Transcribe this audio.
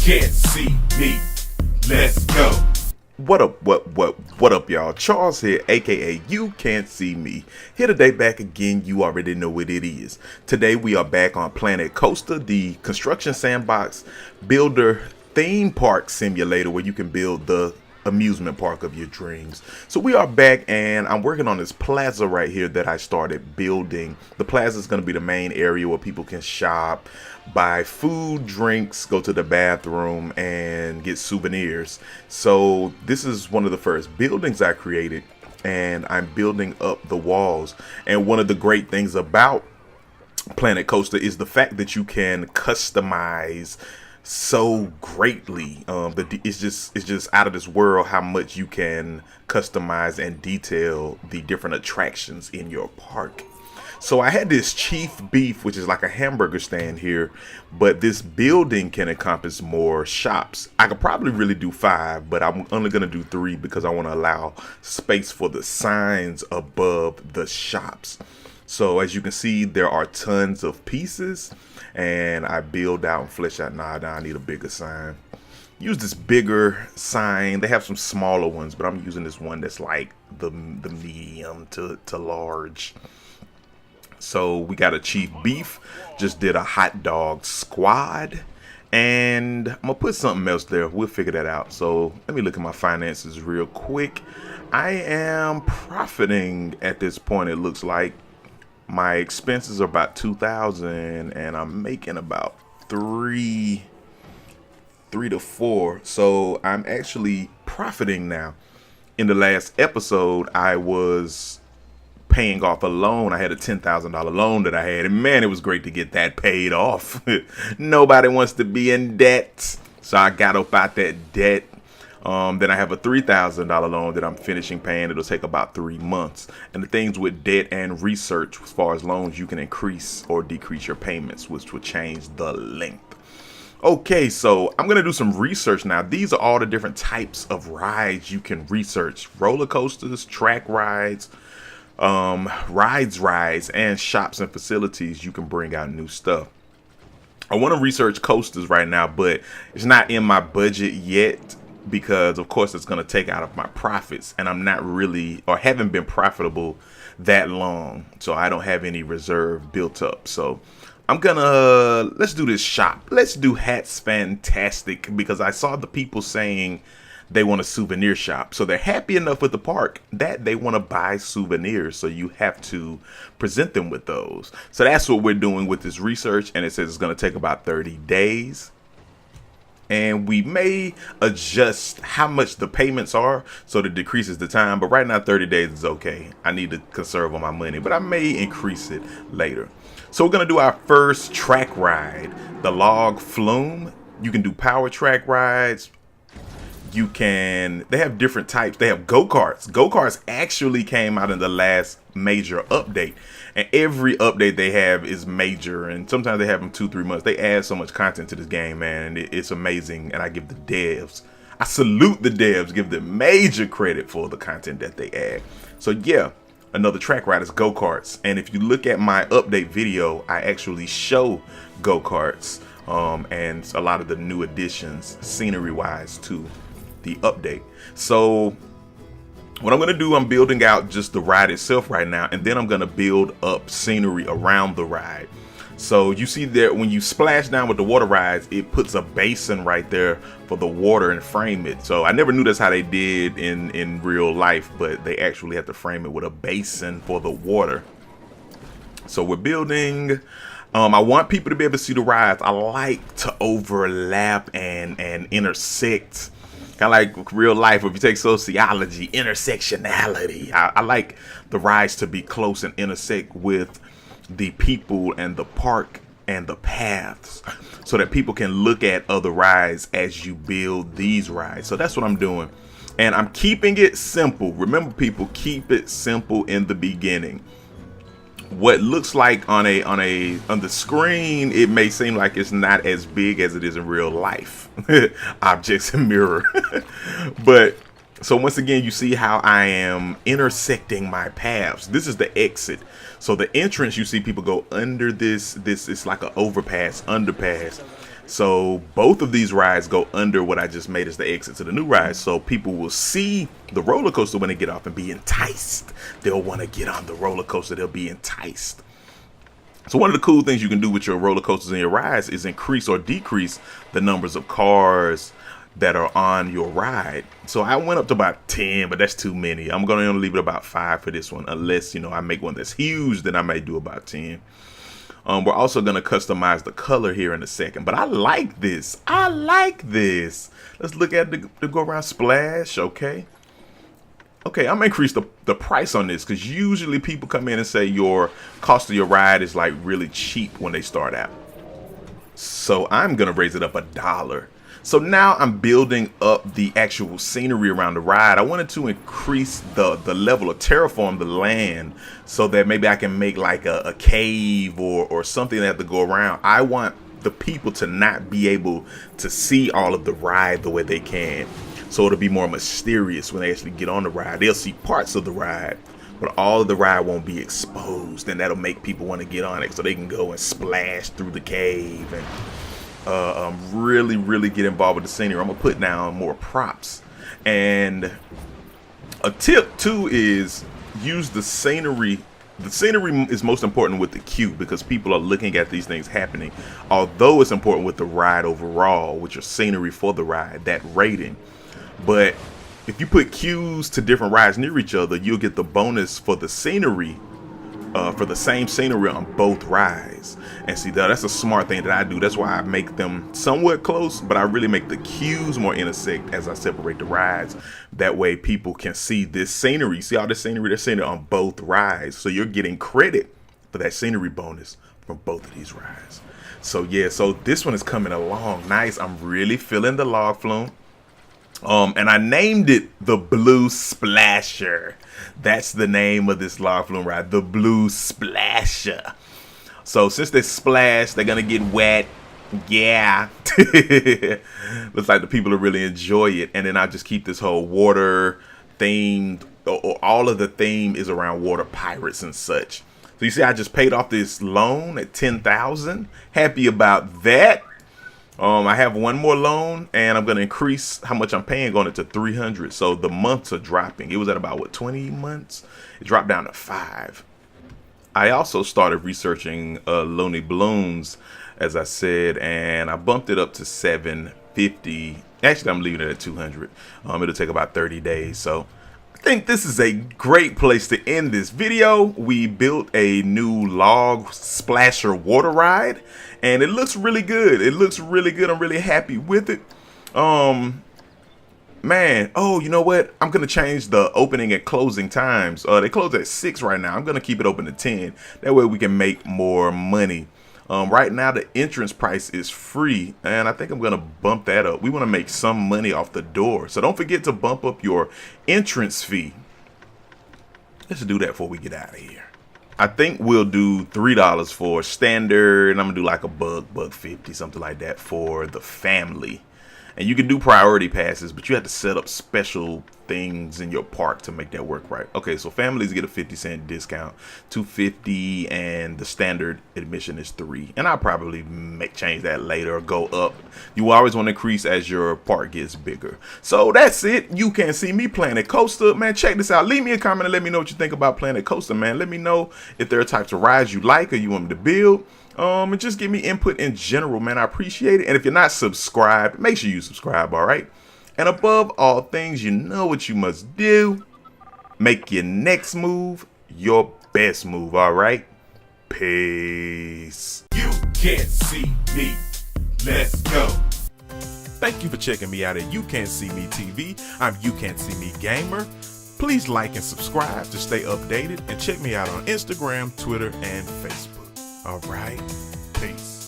can't see me. Let's go. What up, y'all? Charles here, aka You Can't See Me. Here today, back again. You already know what it is. Today we are back on Planet Coaster, the construction sandbox builder theme park simulator where you can build the amusement park of your dreams. So we are back, and I'm working on this plaza right here that I started building. The plaza is going to be the main area where people can shop, buy food, drinks, go to the bathroom, and get souvenirs. So this is one of the first buildings I created, and I'm building up the walls. And one of the great things about Planet Coaster is the fact that you can customize so greatly. It's just out of this world how much you can customize and detail the different attractions in your park. So I had this chief beef, which is like a hamburger stand here, but this building can encompass more shops. I could probably really do 5, but I'm only gonna do 3 because I want to allow space for the signs above the shops. So as you can see, there are tons of pieces, and I build out and flesh out. Now I need a bigger sign. Use this bigger sign. They have some smaller ones, but I'm using this one that's like the medium to large. So we got a chief beef, just did a hot dog squad, and I'm gonna put something else there. We'll figure that out. So let me look at my finances real quick. I am profiting at this point. It looks like my expenses are about 2,000, and I'm making about 3 to 4. So I'm actually profiting now. In the last episode, I was paying off a loan. I had a $10,000 loan that I had, and man, it was great to get that paid off. Nobody wants to be in debt, so I got up out that debt. Then I have a $3,000 loan that I'm finishing paying. It'll take about 3 months. And the things with debt and research, as far as loans, you can increase or decrease your payments, which will change the length. Okay, so I'm gonna do some research now. These are all the different types of rides you can research: roller coasters, track rides, rides, and shops and facilities. You can bring out new stuff. I want to research coasters right now, but it's not in my budget yet because of course it's going to take out of my profits, and I'm not really, or haven't been profitable that long, so I don't have any reserve built up. So I'm gonna, let's do this shop. Let's do Hats Fantastic, because I saw the people saying they want a souvenir shop. So they're happy enough with the park that they want to buy souvenirs. So you have to present them with those. So that's what we're doing with this research. And it says it's going to take about 30 days. And we may adjust how much the payments are so that it decreases the time. But right now, 30 days is okay. I need to conserve on my money, but I may increase it later. So we're going to do our first track ride, the log flume. You can do power track rides. You can, they have different types. They have go-karts. Go-karts actually came out in the last major update, and every update they have is major, and sometimes they have them 2-3 months. They add so much content to this game, man, and it's amazing. And I give the devs, I salute the devs, give them major credit for the content that they add. So yeah, another track ride is go-karts. And if you look at my update video, I actually show go-karts and a lot of the new additions scenery wise to the update. So what I'm going to do, I'm building out just the ride itself right now, and then I'm going to build up scenery around the ride. So you see there, when you splash down with the water rides, it puts a basin right there for the water and frame it. So I never knew that's how they did in real life, but they actually have to frame it with a basin for the water. So we're building. I want people to be able to see the rides. I like to overlap and intersect. Kind of like real life. If you take sociology, intersectionality. I like the rides to be close and intersect with the people and the park and the paths, so that people can look at other rides as you build these rides. So that's what I'm doing, and I'm keeping it simple. Remember, people, keep it simple in the beginning. What looks like on the screen, it may seem like it's not as big as it is in real life. Objects and mirror. But so once again, you see how I am intersecting my paths. This is the exit. So the entrance, you see people go under this is like an overpass, underpass. So both of these rides go under what I just made as the exit to the new ride. So people will see the roller coaster when they get off and be enticed. They'll want to get on the roller coaster. They'll be enticed. So one of the cool things you can do with your roller coasters and your rides is increase or decrease the numbers of cars that are on your ride. So I went up to about 10, but that's too many. I'm going to only leave it about 5 for this one, unless, I make one that's huge, then I may do about 10. We're also going to customize the color here in a second, but I like this. Let's look at the go around splash. Okay, I'm gonna increase the price on this, because usually people come in and say your cost of your ride is like really cheap when they start out. So I'm gonna raise it up $1. So now I'm building up the actual scenery around the ride. I wanted to increase the level of terraform the land, so that maybe I can make like a cave or something that have to go around. I want the people to not be able to see all of the ride the way they can. So it'll be more mysterious when they actually get on the ride. They'll see parts of the ride, but all of the ride won't be exposed, and that'll make people want to get on it so they can go and splash through the cave and really get involved with the scenery. I'm gonna put down more props. And a tip too is use the scenery. The scenery is most important with the queue, because people are looking at these things happening, although it's important with the ride overall, with your scenery for the ride, that rating. But if you put queues to different rides near each other, you'll get the bonus for the scenery, for the same scenery on both rides. And see, that's a smart thing that I do. That's why I make them somewhat close, but I really make the queues more intersect as I separate the rides. That way people can see this scenery. See all this scenery? That's scenery on both rides. So you're getting credit for that scenery bonus from both of these rides. So yeah, so this one is coming along nice. I'm really feeling the log flume. And I named it the Blue Splasher. That's the name of this log flume ride, the Blue Splasher. So since they splash, they're gonna get wet. Yeah. Looks like the people will really enjoy it. And then I just keep this whole water themed, or all of the theme is around water pirates and such. So you see, I just paid off this loan at $10,000. Happy about that. I have one more loan, and I'm going to increase how much I'm paying on it to $300. So the months are dropping. It was at about 20 months. It dropped down to 5. I also started researching Looney Balloons, as I said, and I bumped it up to $750. Actually, I'm leaving it at $200. It'll take about 30 days. So I think this is a great place to end this video. We built a new log splasher water ride, and it looks really good. I'm really happy with it. Man, oh, you know what? I'm gonna change the opening and closing times. They close at 6 right now. I'm gonna keep it open to 10. That way we can make more money. Right now the entrance price is free, and I think I'm gonna bump that up. We want to make some money off the door, so don't forget to bump up your entrance fee. Let's do that before we get out of here. I think we'll do $3 for standard, and I'm gonna do like a $1.50, something like that for the family. And you can do priority passes, but you have to set up special things in your park to make that work right. Okay, so families get a 50-cent discount, $2.50, and the standard admission is $3. And I'll probably change that later or go up. You always want to increase as your park gets bigger. So that's it. You can see me Planet Coaster. Man, check this out. Leave me a comment and let me know what you think about Planet Coaster, man. Let me know if there are types of rides you like or you want me to build. And just give me input in general, man. I appreciate it. And if you're not subscribed, make sure you subscribe, all right? And above all things, you know what you must do. Make your next move your best move, all right? Peace. You can't see me. Let's go. Thank you for checking me out at You Can't See Me TV. I'm You Can't See Me Gamer. Please like and subscribe to stay updated, and check me out on Instagram, Twitter, and Facebook. All right, peace.